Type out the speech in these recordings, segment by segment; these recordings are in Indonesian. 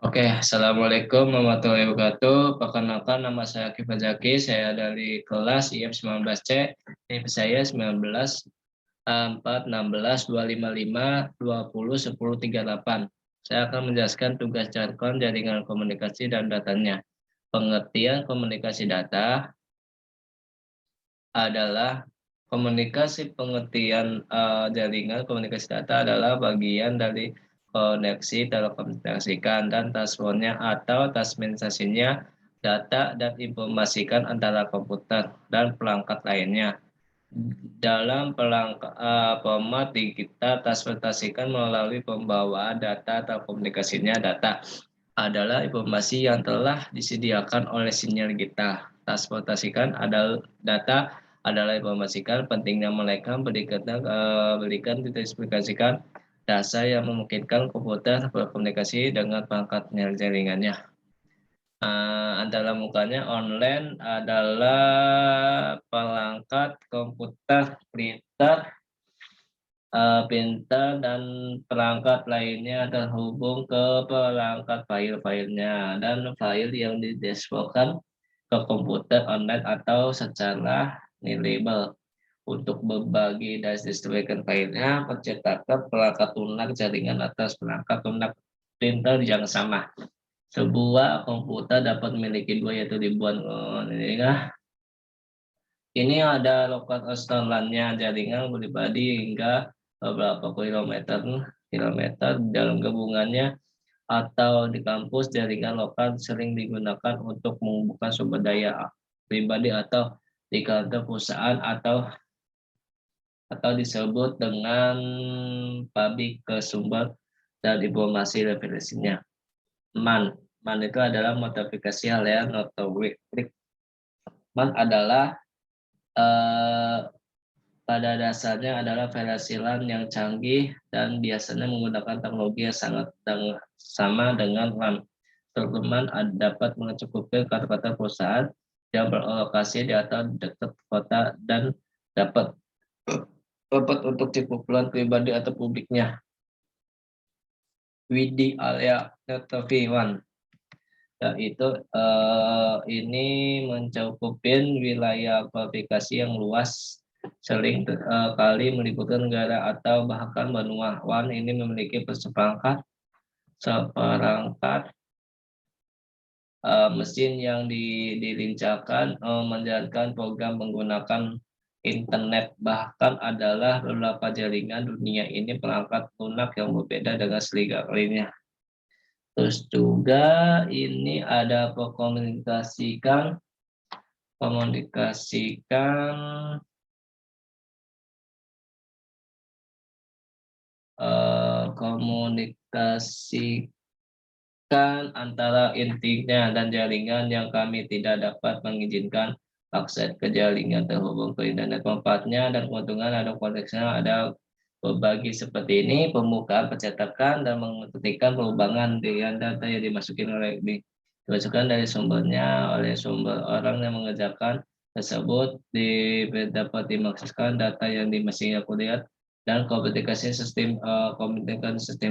Oke, Assalamualaikum warahmatullahi wabarakatuh. Perkenalkan, nama saya Akif Zaki. Saya dari kelas IF 19C. NIM saya 19 4 16 255 20 10 38. Saya akan menjelaskan tugas jargon jaringan komunikasi dan datanya. Pengertian komunikasi data adalah jaringan komunikasi data adalah bagian dari koneksi telekomunikasikan dan transfernya atau transmisinya data dan informasikan antara komputer dan perangkat lainnya. Dalam format kita transportasikan melalui pembawaan data atau komunikasinya data adalah informasi yang telah disediakan oleh sinyal kita. Transportasikan adalah data adalah informasikan pentingnya mereka berikan displikasikan dasar yang memungkinkan komputer berkomunikasi dengan perangkat jaringannya. Antara mukanya online adalah perangkat komputer, printer dan perangkat lainnya terhubung ke perangkat file-filenya dan file yang dideskripsikan ke komputer online atau secara nilaiable. Untuk berbagi dan distribusikan filenya, pencetakan perangkat lunak jaringan atas perangkat lunak printer yang sama. Sebuah komputer dapat memiliki dua, yaitu ribuan ini ada lokal externalnya jaringan pribadi hingga beberapa kilometer dalam gabungannya atau di kampus. Jaringan lokal sering digunakan untuk menghubungkan sumber daya pribadi atau di kantor perusahaan atau disebut dengan public ke sumber dan informasi referensinya. MAN itu adalah modifikasi harian notorik. MAN adalah pada dasarnya adalah versi LAN yang canggih dan biasanya menggunakan teknologi yang sangat sama dengan LAN. Teman dapat mencukupi kata-kata perusahaan yang berlokasi di atas dekat kota dan dapat untuk keperluan pribadi atau publiknya. WD area network one, yaitu ini mencakupi wilayah aplikasi yang luas, sering kali meliputi negara atau bahkan benua. WAN ini memiliki seperangkat mesin yang dilincahkan menjalankan program menggunakan internet. Bahkan adalah beberapa jaringan dunia ini perangkat lunak yang berbeda dengan serigala lainnya. Terus juga ini ada komunikasikan antara intinya dan jaringan yang kami tidak dapat mengizinkan akses ke jaringan terhubung ke internet. Manfaatnya dan keuntungan ada konteksnya ada berbagi seperti ini: pembukaan, pencetakan, dan mengetikkan perubahan dengan data yang dimasukkan dari sumbernya oleh sumber orang yang mengerjakan tersebut dapat dimaksudkan data yang di mesin kuliah dan komunikasi sistem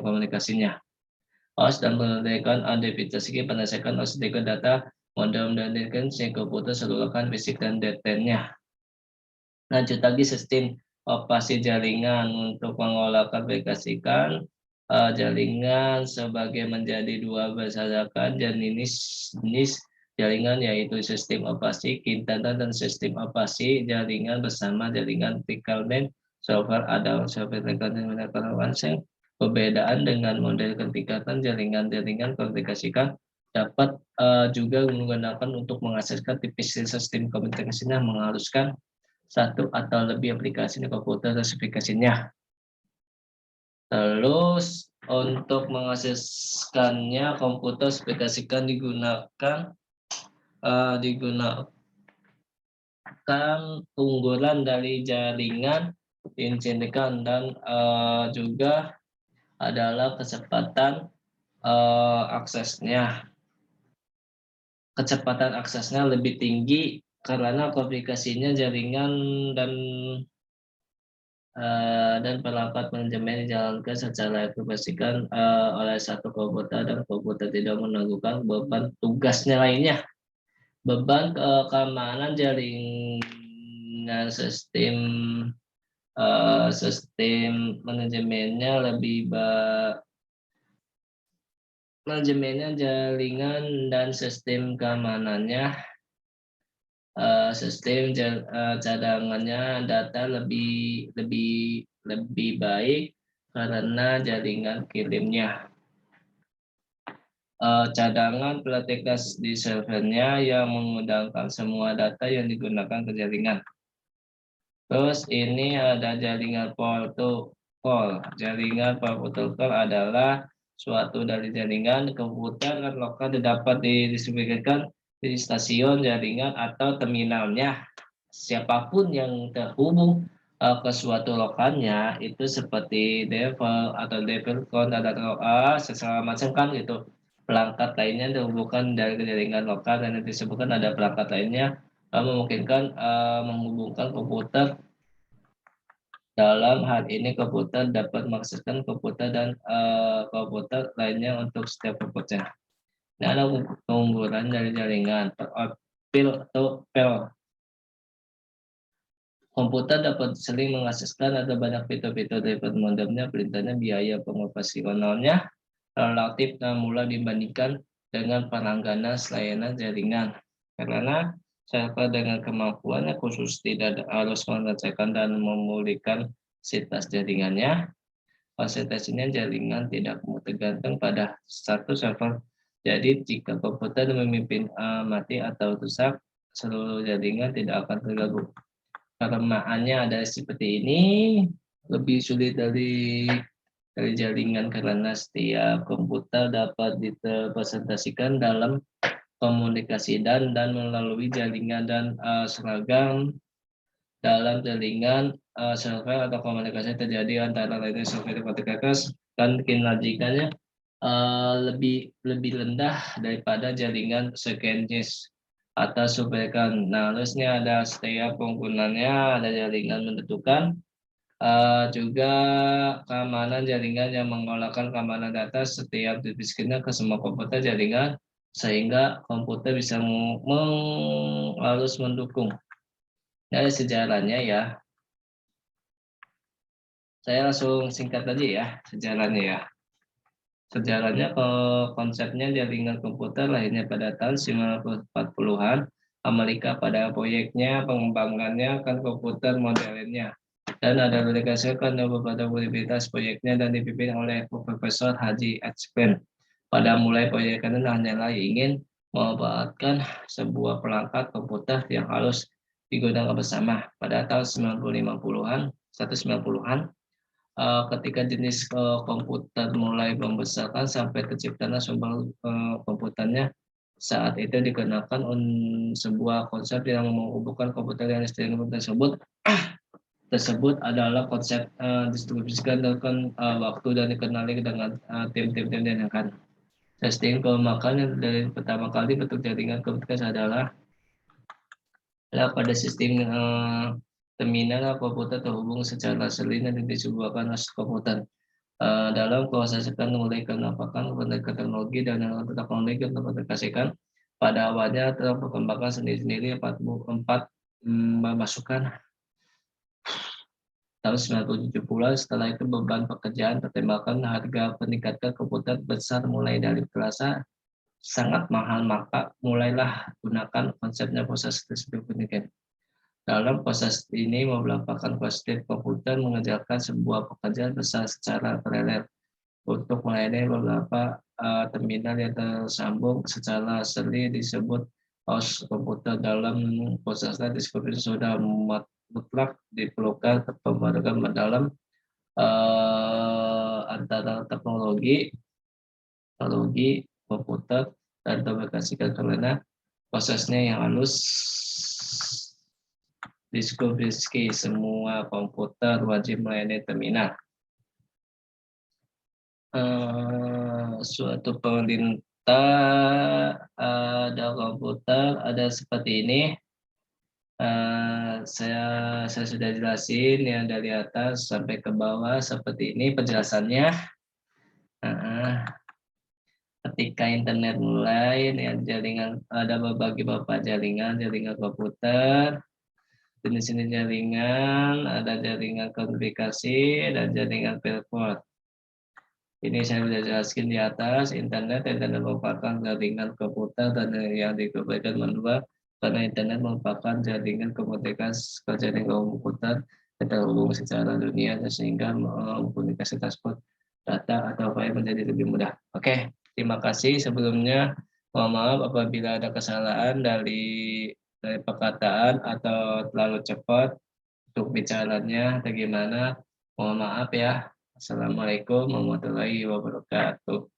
komunikasinya. Host dan mengendalikan identifikasi penyelesaian autentika data model mengendalikan komputer seluruhkan fisik dan detailnya. Lanjut lagi sistem operasi jaringan untuk mengolahkan aplikasikan jaringan sebagai menjadi dua berdasarkan jenis jaringan, yaitu sistem operasi internet dan sistem operasi jaringan bersama jaringan vertikal server ada server vertikal dan vertikal. Perbedaan dengan model ketingkatan jaringan komunikasikan dapat juga menggunakan untuk mengakseskan tipis sistem komunikasinya, mengharuskan satu atau lebih aplikasi di komputer dan aplikasinya. Terus untuk mengakseskannya komputer aplikasikan digunakan unggulan dari jaringan diinginkan dan juga adalah kecepatan aksesnya. Kecepatan aksesnya lebih tinggi karena aplikasinya jaringan dan dan perangkat manajemen dijalankan secara dipastikan oleh satu komputer dan komputer tidak menangguhkan beban tugasnya lainnya. Beban keamanan jaringan sistem manajemennya jaringan dan sistem keamanannya, cadangannya data lebih baik karena jaringan kirimnya. Cadangan platekas di servernya yang mengundangkan semua data yang digunakan ke jaringan. Terus ini ada jaringan protokol. Jaringan protokol adalah suatu dari jaringan komputer dan lokal dapat didistribusikan di stasiun jaringan atau terminalnya. Siapapun yang terhubung ke suatu lokalnya itu seperti devel atau develcon atau segala macam kan gitu. Perangkat lainnya dihubungkan dari jaringan lokal dan disebutkan ada perangkat lainnya memungkinkan menghubungkan komputer. Dalam hal ini komputer dapat mengakseskan komputer dan komputer lainnya untuk setiap komputer. Nah, ada keunggulan dari jaringan pel. Komputer dapat sering mengakseskan ada banyak fitur-fitur dari modemnya, perintahnya, biaya pengoperasionalnya relatif mula dibandingkan dengan pelangganan layanan jaringan. Karena server dengan kemampuannya khusus tidak harus mengecekkan dan memulihkan sitas jaringannya. Konsentrasinya jaringan tidak tergantung pada satu server. Jadi jika komputer memimpin mati atau rusak, seluruh jaringan tidak akan terganggu. Kelemahannya ada seperti ini, lebih sulit dari jaringan karena setiap komputer dapat direpresentasikan dalam komunikasi dan melalui jaringan dan seragam dalam jaringan server atau komunikasi terjadi antara lainnya server Patriarchus dan kinerjanya lebih rendah daripada jaringan sequences atau subrekan. Nah, harusnya ada setiap penggunanya ada jaringan menentukan juga keamanan jaringan yang mengolahkan keamanan data setiap didisknya ke semua komputer jaringan sehingga komputer bisa harus mendukung. Dari sejarahnya ya, saya langsung singkat aja ya sejarahnya ya. Sejarahnya konsepnya jaringan komputer lahirnya pada tahun 1940-an. Amerika pada proyeknya pengembangannya kan komputer modernnya. Dan ada didedikasikan beberapa aktivitas proyeknya dan dipimpin oleh Profesor Haji H.P. Pada mulai proyek ini hanyalah ingin memanfaatkan sebuah perangkat komputer yang harus digunakan bersama. Pada tahun 1950-an, 190-an, ketika jenis komputer mulai membesarkan sampai terciptanya sumber komputernya, saat itu digunakan sebuah konsep yang menghubungkan komputer yang tersebut adalah konsep distribusikan dengan waktu dan dikenali dengan tim-tim yang akan testing kelemahan dari pertama kali bentuk jaringan komputer adalah pada sistem terminal komputer terhubung secara salinan dan disuguhkan komputer dalam proses mulai kenampakan teknologi dan teknologi yang teraplikasikan pada awalnya telah perkembangan sendiri-sendiri 44 masukan tahun 1970 setelah itu beban pekerjaan pertembakan harga peningkatan komputer besar mulai dari terasa sangat mahal maka mulailah gunakan konsepnya proses distribusi. Dalam proses ini melakukan konsep komputer mengerjakan sebuah pekerjaan besar secara paralel untuk melayani beberapa terminal yang tersambung secara seri disebut host komputer. Dalam proses distribusi sudah mutlak diperlukan pembaruan dalam antara teknologi komputer dan komunikasikan karena prosesnya yang halus. Distribusi semua komputer wajib melayani terminal. Suatu pemerintah ada komputer ada seperti ini. Saya sudah jelasin ya dari atas sampai ke bawah seperti ini penjelasannya. Ketika internet mulai ya, jaringan ada beberapa jaringan komputer, jenis-jenis jaringan, ada jaringan komunikasi dan jaringan telepon. Ini saya sudah jelaskan di atas. Internet merupakan jaringan komputer dan yang dikemukakan menua karena internet merupakan jaringan komunikasi jaringan komputer yang terhubung secara dunia sehingga komunikasi tersebut data atau file menjadi lebih mudah. Oke, terima kasih sebelumnya. Mohon maaf apabila ada kesalahan dari perkataan atau terlalu cepat untuk bicaranya atau gimana. Mohon maaf ya. Assalamualaikum warahmatullahi wabarakatuh.